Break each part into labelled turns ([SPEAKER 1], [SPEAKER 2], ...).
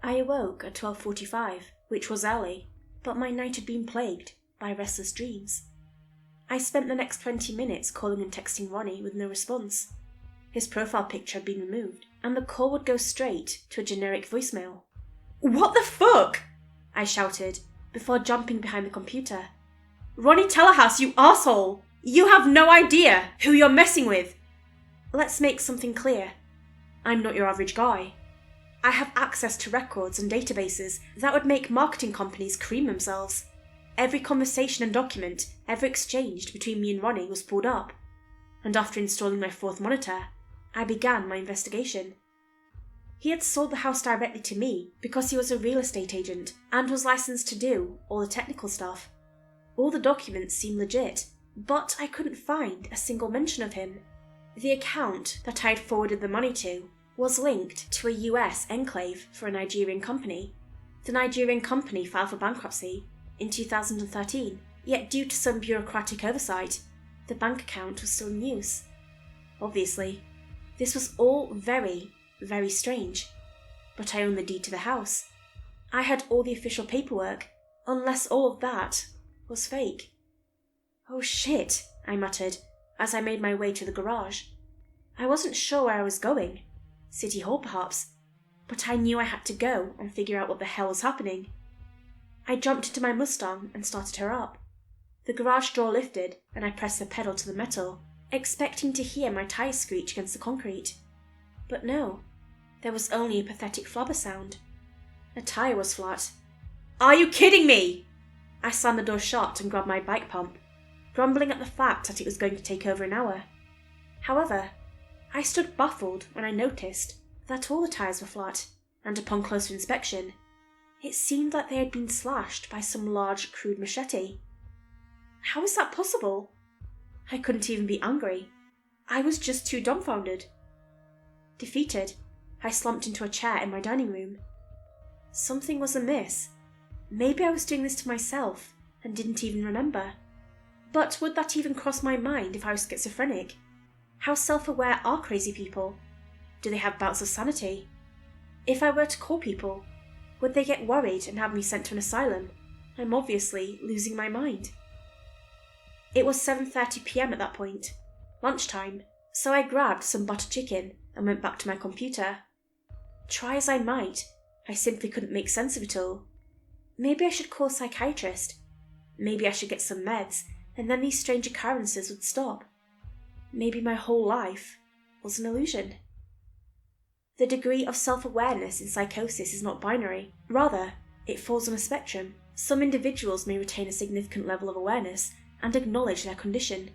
[SPEAKER 1] I awoke at 12:45, which was early, but my night had been plagued by restless dreams. I spent the next 20 minutes calling and texting Ronnie with no response. His profile picture had been removed, and the call would go straight to a generic voicemail. "What the fuck?" I shouted, before jumping behind the computer. "Ronnie Telehouse, you arsehole! You have no idea who you're messing with!" Let's make something clear. I'm not your average guy. I have access to records and databases that would make marketing companies cream themselves. Every conversation and document ever exchanged between me and Ronnie was pulled up, and after installing my fourth monitor, I began my investigation. He had sold the house directly to me because he was a real estate agent and was licensed to do all the technical stuff. All the documents seemed legit, but I couldn't find a single mention of him. The account that I had forwarded the money to was linked to a US enclave for a Nigerian company. The Nigerian company filed for bankruptcy in 2013, yet due to some bureaucratic oversight, the bank account was still in use. Obviously, this was all very, very strange, but I owned the deed to the house. I had all the official paperwork, unless all of that was fake. "Oh shit," I muttered as I made my way to the garage. I wasn't sure where I was going. City Hall perhaps, but I knew I had to go and figure out what the hell was happening. I jumped into my Mustang and started her up. The garage door lifted and I pressed the pedal to the metal, expecting to hear my tires screech against the concrete. But no, there was only a pathetic flubber sound. A tire was flat. "Are you kidding me?" I slammed the door shut and grabbed my bike pump, grumbling at the fact that it was going to take over an hour. However, I stood baffled when I noticed that all the tires were flat, and upon closer inspection, it seemed like they had been slashed by some large, crude machete. How is that possible? I couldn't even be angry. I was just too dumbfounded. Defeated, I slumped into a chair in my dining room. Something was amiss. Maybe I was doing this to myself and didn't even remember. But would that even cross my mind if I was schizophrenic? How self-aware are crazy people? Do they have bouts of sanity? If I were to call people, would they get worried and have me sent to an asylum? I'm obviously losing my mind. It was 7:30 p.m. at that point, lunchtime, so I grabbed some butter chicken and went back to my computer. Try as I might, I simply couldn't make sense of it all. Maybe I should call a psychiatrist. Maybe I should get some meds, and then these strange occurrences would stop. Maybe my whole life was an illusion. The degree of self-awareness in psychosis is not binary. Rather, it falls on a spectrum. Some individuals may retain a significant level of awareness and acknowledge their condition.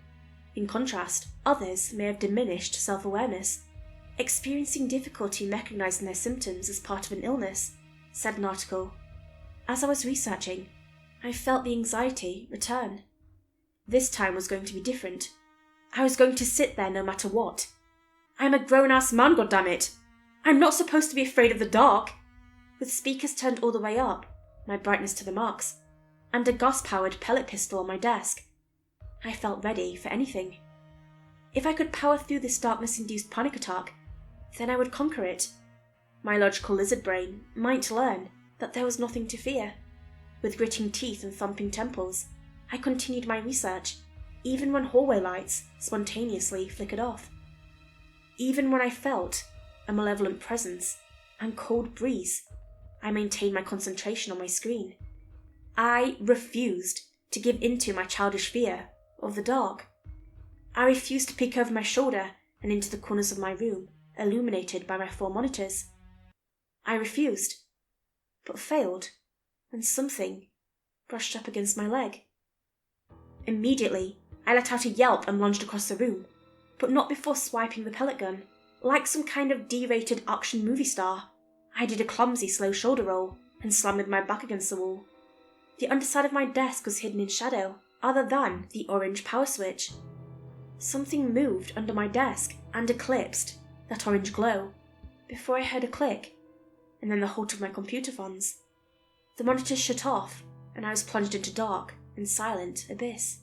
[SPEAKER 1] In contrast, others may have diminished self-awareness, experiencing difficulty in recognizing their symptoms as part of an illness, said an article. As I was researching, I felt the anxiety return. This time was going to be different. I was going to sit there no matter what. I'm a grown-ass man, goddammit! I'm not supposed to be afraid of the dark! With speakers turned all the way up, my brightness to the max, and a gas-powered pellet pistol on my desk, I felt ready for anything. If I could power through this darkness-induced panic attack, then I would conquer it. My logical lizard brain might learn that there was nothing to fear. With gritting teeth and thumping temples, I continued my research, even when hallway lights spontaneously flickered off. Even when I felt a malevolent presence and cold breeze, I maintained my concentration on my screen. I refused to give in to my childish fear of the dark. I refused to peek over my shoulder and into the corners of my room, illuminated by my 4 monitors. I refused, but failed when something brushed up against my leg. Immediately, I let out a yelp and lunged across the room, but not before swiping the pellet gun. Like some kind of D-rated action movie star, I did a clumsy slow shoulder roll and slammed with my back against the wall. The underside of my desk was hidden in shadow, other than the orange power switch. Something moved under my desk and eclipsed that orange glow before I heard a click, and then the halt of my computer funds. The monitors shut off, and I was plunged into dark and silent abyss.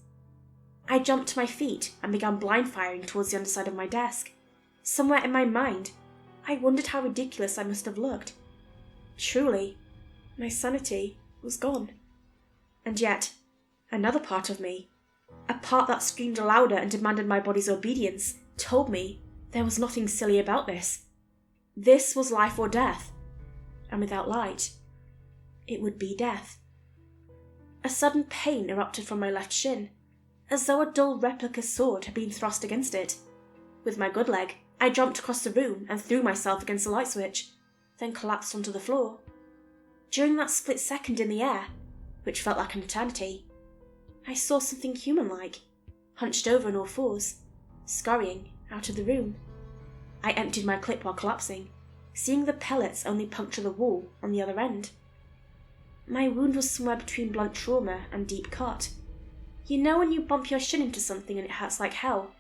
[SPEAKER 1] I jumped to my feet and began blind firing towards the underside of my desk. Somewhere in my mind, I wondered how ridiculous I must have looked. Truly, my sanity was gone. And yet, another part of me, a part that screamed louder and demanded my body's obedience, told me there was nothing silly about this. This was life or death, and without light, it would be death. A sudden pain erupted from my left shin, as though a dull replica sword had been thrust against it. With my good leg, I jumped across the room and threw myself against the light switch, then collapsed onto the floor. During that split second in the air, which felt like an eternity, I saw something human-like, hunched over on all fours, scurrying out of the room. I emptied my clip while collapsing, seeing the pellets only puncture the wall on the other end. My wound was somewhere between blunt trauma and deep cut. You know when you bump your shin into something and it hurts like hell?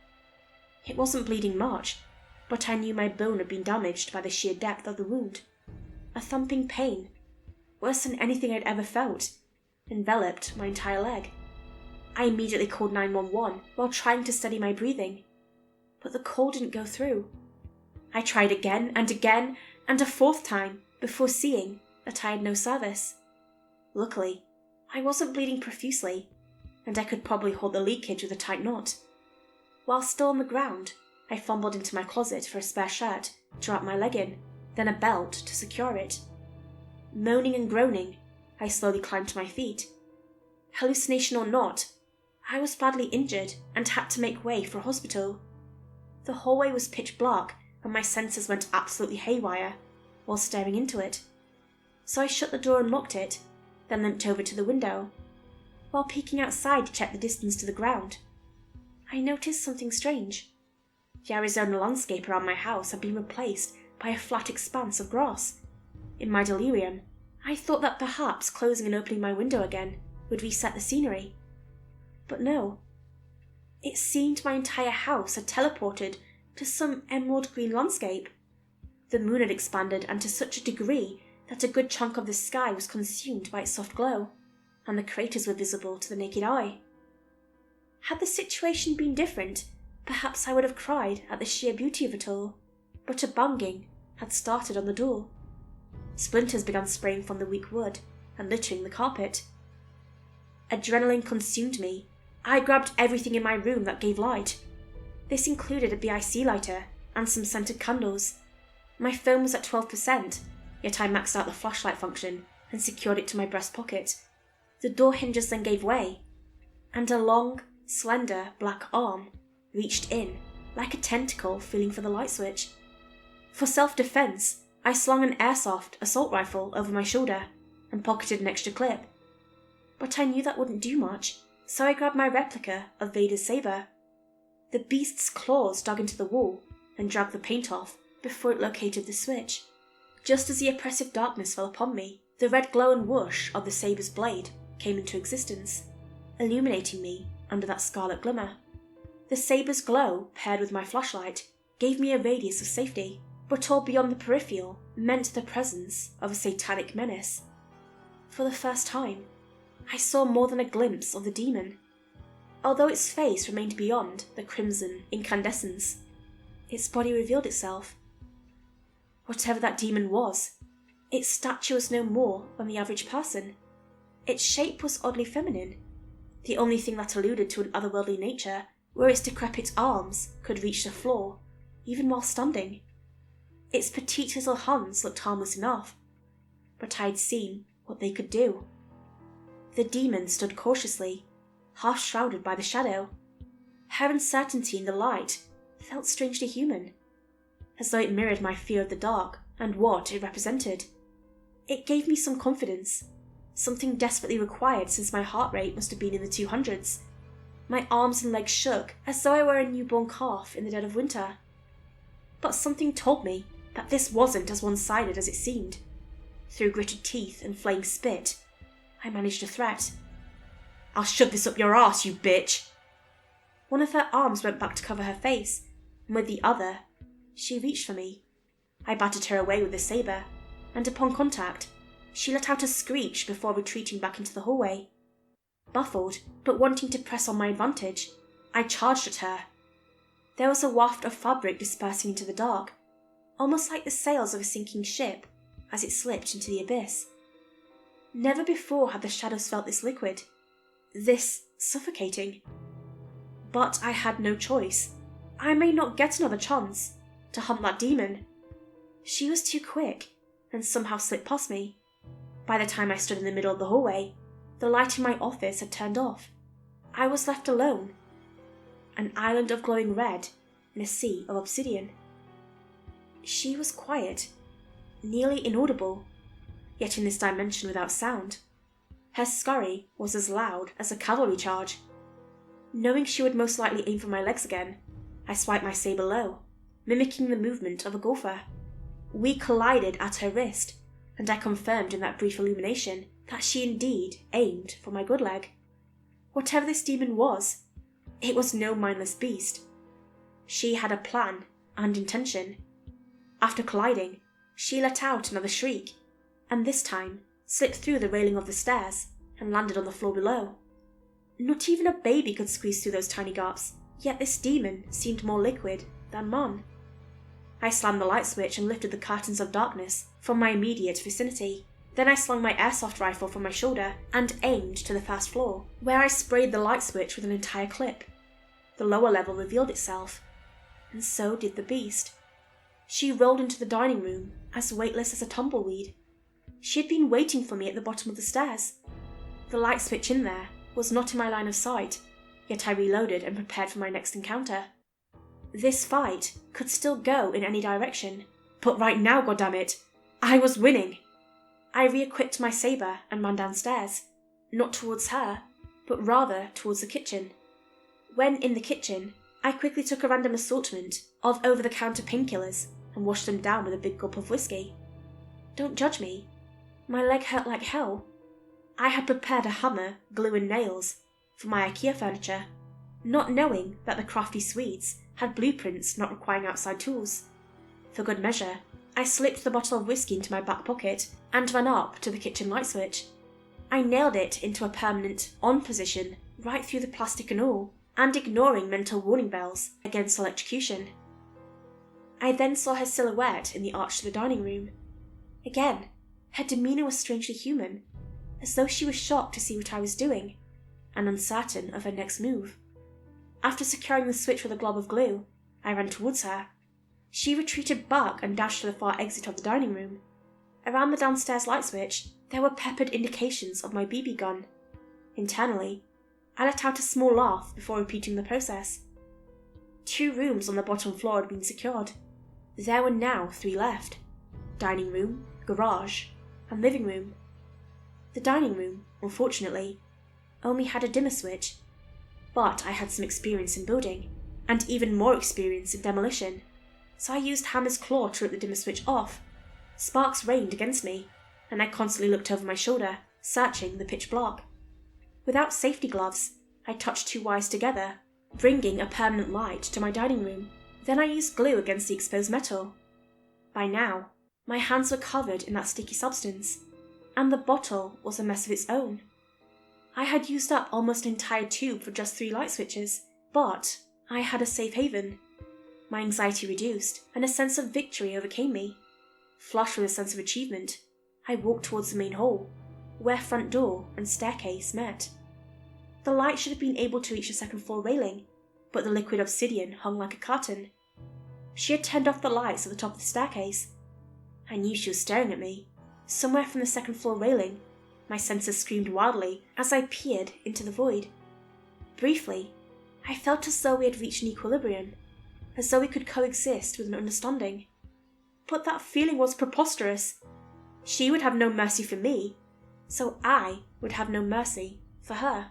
[SPEAKER 1] It wasn't bleeding much, but I knew my bone had been damaged by the sheer depth of the wound. A thumping pain, worse than anything I'd ever felt, enveloped my entire leg. I immediately called 911 while trying to steady my breathing, but the call didn't go through. I tried again and again and a fourth time before seeing that I had no service. Luckily, I wasn't bleeding profusely, and I could probably hold the leakage with a tight knot. While still on the ground, I fumbled into my closet for a spare shirt to wrap my leg in, then a belt to secure it. Moaning and groaning, I slowly climbed to my feet. Hallucination or not, I was badly injured and had to make way for a hospital. The hallway was pitch black and my senses went absolutely haywire while staring into it. So I shut the door and locked it, then limped over to the window. While peeking outside to check the distance to the ground, I noticed something strange. The Arizona landscape around my house had been replaced by a flat expanse of grass. In my delirium, I thought that perhaps closing and opening my window again would reset the scenery. But no. It seemed my entire house had teleported to some emerald green landscape. The moon had expanded, and to such a degree that a good chunk of the sky was consumed by its soft glow, and the craters were visible to the naked eye. Had the situation been different, perhaps I would have cried at the sheer beauty of it all, but a banging had started on the door. Splinters began spraying from the weak wood and littering the carpet. Adrenaline consumed me. I grabbed everything in my room that gave light. This included a BIC lighter and some scented candles. My phone was at 12%, yet I maxed out the flashlight function and secured it to my breast pocket. The door hinges then gave way, and a long, slender black arm reached in, like a tentacle feeling for the light switch. For self-defense, I slung an airsoft assault rifle over my shoulder and pocketed an extra clip. But I knew that wouldn't do much, so I grabbed my replica of Vader's saber. The beast's claws dug into the wall and dragged the paint off before it located the switch. Just as the oppressive darkness fell upon me, the red glow and whoosh of the saber's blade came into existence, illuminating me under that scarlet glimmer. The saber's glow, paired with my flashlight, gave me a radius of safety, but all beyond the peripheral meant the presence of a satanic menace. For the first time, I saw more than a glimpse of the demon. Although its face remained beyond the crimson incandescence, its body revealed itself. Whatever that demon was, its stature was no more than the average person. Its shape was oddly feminine. The only thing that alluded to an otherworldly nature were its decrepit arms could reach the floor, even while standing. Its petite little hands looked harmless enough, but I'd seen what they could do. The demon stood cautiously, half shrouded by the shadow. Her uncertainty in the light felt strangely human, as though it mirrored my fear of the dark and what it represented. It gave me some confidence, something desperately required since my heart rate must have been in the 200s. My arms and legs shook as though I were a newborn calf in the dead of winter. But something told me that this wasn't as one-sided as it seemed. Through gritted teeth and flaying spit, I managed a threat. "I'll shove this up your arse, you bitch!" One of her arms went back to cover her face, and with the other, she reached for me. I battered her away with the saber, and upon contact, she let out a screech before retreating back into the hallway. Baffled, but wanting to press on my advantage, I charged at her. There was a waft of fabric dispersing into the dark, almost like the sails of a sinking ship, as it slipped into the abyss. Never before had the shadows felt this liquid, this suffocating. But I had no choice. I may not get another chance to hunt that demon. She was too quick and somehow slipped past me. By the time I stood in the middle of the hallway, the light in my office had turned off. I was left alone. An island of glowing red in a sea of obsidian. She was quiet, nearly inaudible, yet in this dimension without sound. Her scurry was as loud as a cavalry charge. Knowing she would most likely aim for my legs again, I swiped my saber low, mimicking the movement of a golfer. We collided at her wrist, and I confirmed in that brief illumination that she indeed aimed for my good leg. Whatever this demon was, it was no mindless beast. She had a plan and intention. After colliding, she let out another shriek, and this time slipped through the railing of the stairs and landed on the floor below. Not even a baby could squeeze through those tiny gaps, yet this demon seemed more liquid than man. I slammed the light switch and lifted the curtains of darkness from my immediate vicinity. Then I slung my airsoft rifle from my shoulder and aimed to the first floor, where I sprayed the light switch with an entire clip. The lower level revealed itself, and so did the beast. She rolled into the dining room, as weightless as a tumbleweed. She had been waiting for me at the bottom of the stairs. The light switch in there was not in my line of sight, yet I reloaded and prepared for my next encounter. This fight could still go in any direction, but right now, goddammit, I was winning! I re-equipped my saber and ran downstairs, not towards her, but rather towards the kitchen. When in the kitchen, I quickly took a random assortment of over-the-counter painkillers and washed them down with a big gulp of whiskey. Don't judge me. My leg hurt like hell. I had prepared a hammer, glue and nails for my IKEA furniture, not knowing that the crafty Swedes had blueprints not requiring outside tools. For good measure, I slipped the bottle of whiskey into my back pocket and ran up to the kitchen light switch. I nailed it into a permanent on position right through the plastic and all, and ignoring mental warning bells against electrocution. I then saw her silhouette in the arch to the dining room. Again, her demeanour was strangely human, as though she was shocked to see what I was doing, and uncertain of her next move. After securing the switch with a glob of glue, I ran towards her. She retreated back and dashed to the far exit of the dining room. Around the downstairs light switch, there were peppered indications of my BB gun. Internally, I let out a small laugh before repeating the process. 2 rooms on the bottom floor had been secured. There were now 3 left: dining room, garage, and living room. The dining room, unfortunately, only had a dimmer switch, but I had some experience in building, and even more experience in demolition, so I used Hammer's claw to rip the dimmer switch off. Sparks rained against me, and I constantly looked over my shoulder, searching the pitch black. Without safety gloves, I touched 2 wires together, bringing a permanent light to my dining room. Then I used glue against the exposed metal. By now, my hands were covered in that sticky substance, and the bottle was a mess of its own. I had used up almost an entire tube for just 3 light switches, but I had a safe haven. My anxiety reduced, and a sense of victory overcame me. Flushed with a sense of achievement, I walked towards the main hall, where front door and staircase met. The light should have been able to reach the 2nd floor railing, but the liquid obsidian hung like a curtain. She had turned off the lights at the top of the staircase. I knew she was staring at me. Somewhere from the 2nd floor railing, my senses screamed wildly as I peered into the void. Briefly, I felt as though we had reached an equilibrium, as though we could coexist with an understanding. But that feeling was preposterous. She would have no mercy for me, so I would have no mercy for her.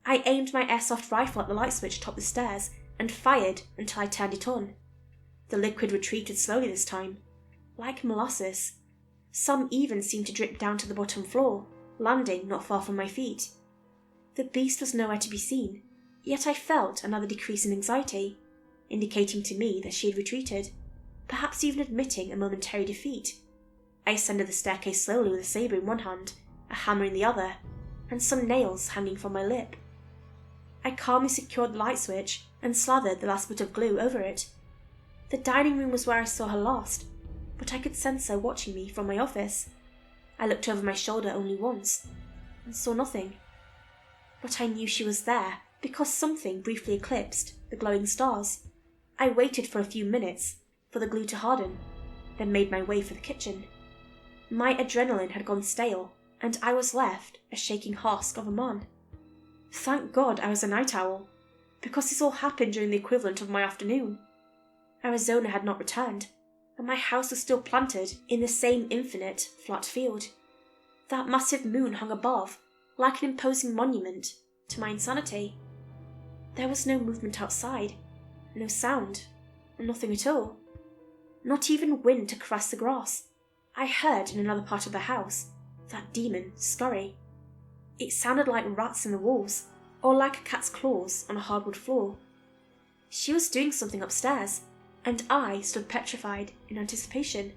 [SPEAKER 1] I aimed my airsoft rifle at the light switch atop the stairs and fired until I turned it on. The liquid retreated slowly this time, like molasses. Some even seemed to drip down to the bottom floor, landing not far from my feet. The beast was nowhere to be seen, yet I felt another decrease in anxiety, indicating to me that she had retreated, perhaps even admitting a momentary defeat. I ascended the staircase slowly with a saber in one hand, a hammer in the other, and some nails hanging from my lip. I calmly secured the light switch and slathered the last bit of glue over it. The dining room was where I saw her last. but I could sense her watching me from my office. I looked over my shoulder only once, and saw nothing. But I knew she was there, because something briefly eclipsed the glowing stars. I waited for a few minutes for the glue to harden, then made my way for the kitchen. My adrenaline had gone stale, and I was left a shaking husk of a man. Thank God I was a night owl, because this all happened during the equivalent of my afternoon. Arizona had not returned, and my house was still planted in the same infinite, flat field. That massive moon hung above, like an imposing monument to my insanity. There was no movement outside, no sound, nothing at all. Not even wind to caress the grass. I heard in another part of the house that demon scurry. It sounded like rats in the walls, or like a cat's claws on a hardwood floor. She was doing something upstairs, and I stood petrified in anticipation.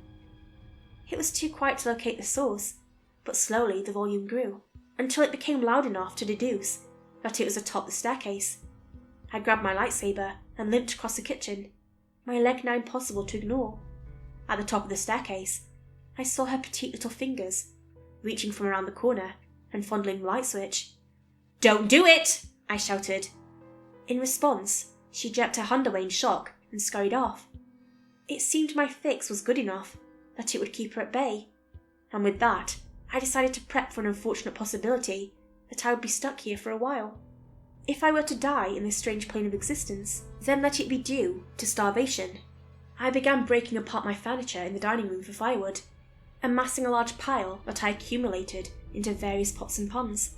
[SPEAKER 1] It was too quiet to locate the source, but slowly the volume grew, until it became loud enough to deduce that it was atop the staircase. I grabbed my lightsaber and limped across the kitchen, my leg now impossible to ignore. At the top of the staircase, I saw her petite little fingers, reaching from around the corner and fondling the light switch. "Don't do it!" I shouted. In response, she jerked her hand away in shock and scurried off. It seemed my fix was good enough, that it would keep her at bay, and with that, I decided to prep for an unfortunate possibility that I would be stuck here for a while. If I were to die in this strange plane of existence, then let it be due to starvation. I began breaking apart my furniture in the dining room for firewood, amassing a large pile that I accumulated into various pots and pans.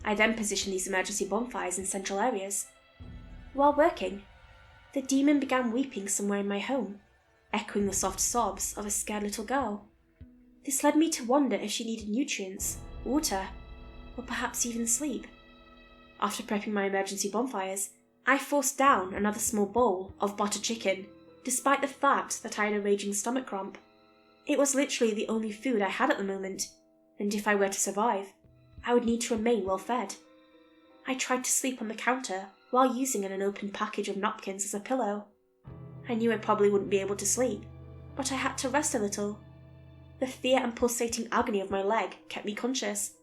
[SPEAKER 1] I then positioned these emergency bonfires in central areas. While working, the demon began weeping somewhere in my home, echoing the soft sobs of a scared little girl. This led me to wonder if she needed nutrients, water, or perhaps even sleep. After prepping my emergency bonfires, I forced down another small bowl of butter chicken, despite the fact that I had a raging stomach cramp. It was literally the only food I had at the moment, and if I were to survive, I would need to remain well fed. I tried to sleep on the counter while using an unopened package of napkins as a pillow. I knew I probably wouldn't be able to sleep, but I had to rest a little. The fear and pulsating agony of my leg kept me conscious.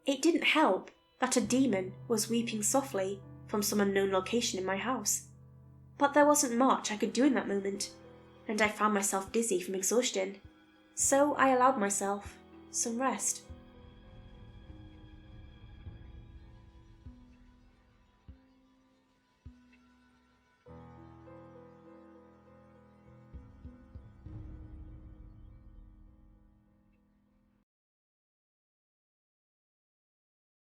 [SPEAKER 1] It didn't help that a demon was weeping softly from some unknown location in my house. But there wasn't much I could do in that moment, and I found myself dizzy from exhaustion, so I allowed myself some rest.